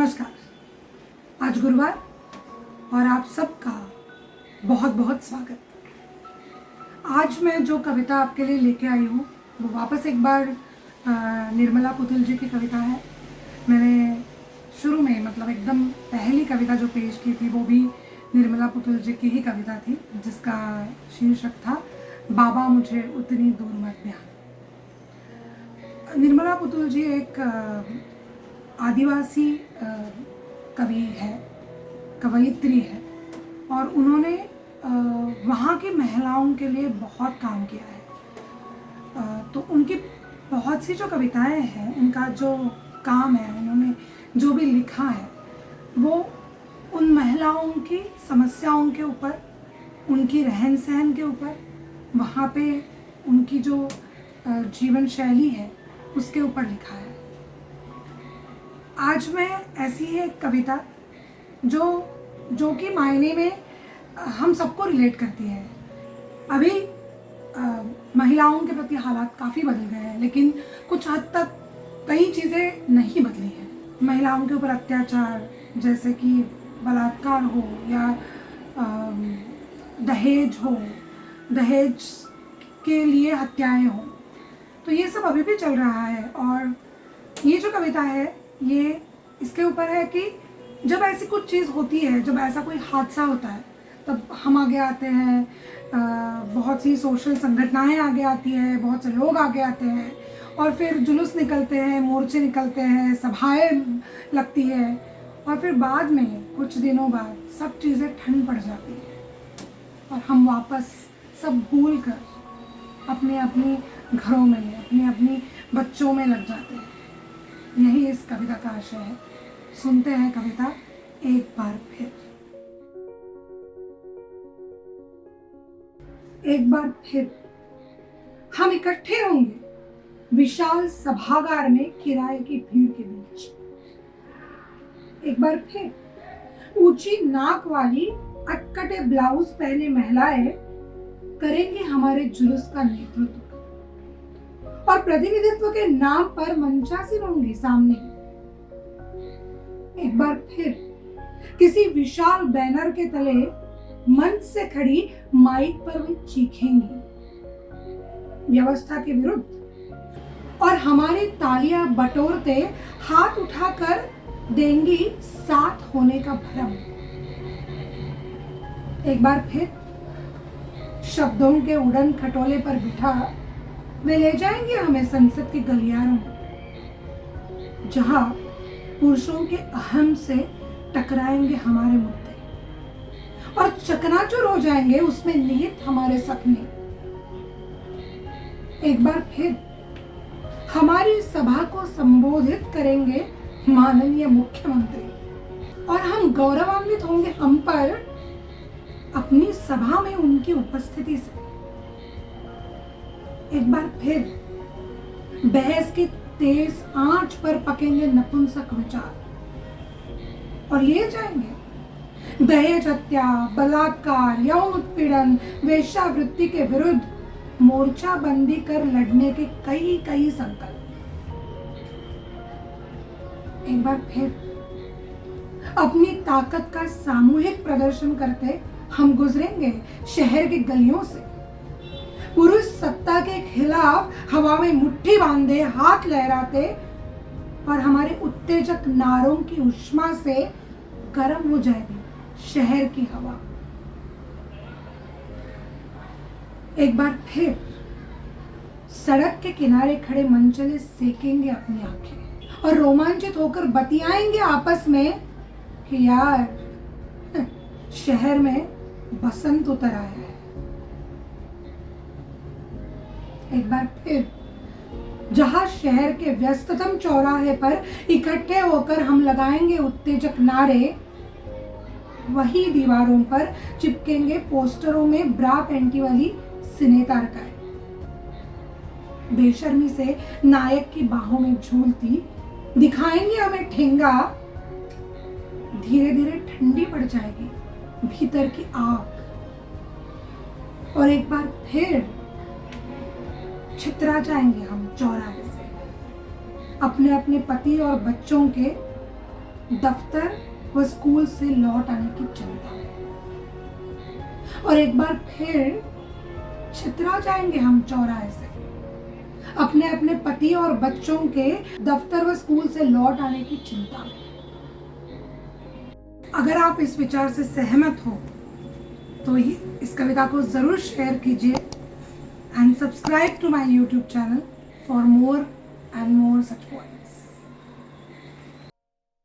नमस्कार। आज गुरुवार और आप सबका बहुत बहुत स्वागत। आज मैं जो कविता आपके लिए लेके आई हूँ वो वापस एक बार निर्मला पुतुल जी की कविता है। मैंने शुरू में एकदम पहली कविता जो पेश की थी वो भी निर्मला पुतुल जी की ही कविता थी, जिसका शीर्षक था बाबा मुझे उतनी दूर मत ब्याह। निर्मला पुतुल जी एक आदिवासी कवि है, कवयित्री है, और उन्होंने वहाँ की महिलाओं के लिए बहुत काम किया है। तो उनकी बहुत सी जो कविताएं हैं, उनका जो काम है, उन्होंने जो भी लिखा है वो उन महिलाओं की समस्याओं के ऊपर, उनकी रहन सहन के ऊपर, वहाँ पे उनकी जो जीवन शैली है उसके ऊपर लिखा है। आज मैं ऐसी है कविता जो कि मायने में हम सबको रिलेट करती है। अभी महिलाओं के प्रति हालात काफ़ी बदल गए हैं, लेकिन कुछ हद तक कई चीज़ें नहीं बदली हैं। महिलाओं के ऊपर अत्याचार, जैसे कि बलात्कार हो या दहेज हो, दहेज के लिए हत्याएं हो, तो ये सब अभी भी चल रहा है। और ये जो कविता है ये इसके ऊपर है कि जब ऐसी कुछ चीज़ होती है, जब ऐसा कोई हादसा होता है, तब हम आगे आते हैं, बहुत सी सोशल संगठनाएं आगे आती हैं, बहुत से लोग आगे आते हैं, और फिर जुलूस निकलते हैं, मोर्चे निकलते हैं, सभाएं लगती है, और फिर बाद में कुछ दिनों बाद सब चीज़ें ठंड पड़ जाती हैं और हम वापस सब भूल कर अपने अपने घरों में, अपने अपने बच्चों में लग जाते हैं। यही इस कविता का आशय है। सुनते हैं कविता एक बार फिर। एक बार फिर हम इकट्ठे होंगे विशाल सभागार में किराए की भीड़ के बीच। एक बार फिर ऊंची नाक वाली अटकटे ब्लाउज पहने महिलाएं करेंगे हमारे जुलूस का नेतृत्व और प्रतिनिधित्व के नाम पर मंचासीन होंगी सामने। एक बार फिर किसी विशाल बैनर के तले मंच से खड़ी माइक पर वे चीखेंगी व्यवस्था के विरुद्ध, और हमारी तालियां बटोरते हाथ उठाकर देंगी साथ होने का भ्रम। एक बार फिर शब्दों के उड़न खटोले पर बिठा वे ले जाएंगे हमें संसद के गलियारों में, जहां पुरुषों के अहम से टकराएंगे हमारे मुद्दे और चकनाचूर हो जाएंगे उसमें निहित हमारे सपने। एक बार फिर हमारी सभा को संबोधित करेंगे माननीय मुख्यमंत्री, और हम गौरवान्वित होंगे हम पर अपनी सभा में उनकी उपस्थिति से। एक बार फिर बहस की तेज आंच पर पकेंगे नपुंसक विचार और लिए जाएंगे दहेज हत्या, बलात्कार, यौन उत्पीड़न, वेश्यावृत्ति के विरुद्ध मोर्चा बंदी कर लड़ने के कई कई संकल्प। एक बार फिर अपनी ताकत का सामूहिक प्रदर्शन करते हम गुजरेंगे शहर की गलियों से, पुरुष सत्ता के खिलाफ हवा में मुट्ठी बांधे हाथ लहराते, और हमारे उत्तेजक नारों की उष्मा से गर्म हो जाएगी शहर की हवा। एक बार फिर सड़क के किनारे खड़े मंचले सेकेंगे अपनी आंखें और रोमांचित होकर बतियाएंगे आपस में कि यार शहर में बसंत उतर आया है। एक बार फिर जहां शहर के व्यस्ततम चौराहे पर इकट्ठे होकर हम लगाएंगे उत्तेजक नारे, वही दीवारों पर चिपकेंगे पोस्टरों में ब्रा पैंटी वाली सिनेतारकाएं, बेशर्मी से नायक की बाहों में झूलती दिखाएंगे हमें ठेंगा। धीरे धीरे ठंडी पड़ जाएगी भीतर की आग, और एक बार फिर छितरा जाएंगे हम चौराहे से अपने अपने पति और बच्चों के दफ्तर व स्कूल से लौट आने की चिंता में। और एक बार फिर छितरा जाएंगे हम चौराहे से, अपने अपने पति और बच्चों के दफ्तर व स्कूल से लौट आने की चिंता में। अगर आप इस विचार से सहमत हो तो इस कविता को जरूर शेयर कीजिए and subscribe to my YouTube channel for more and more such poems.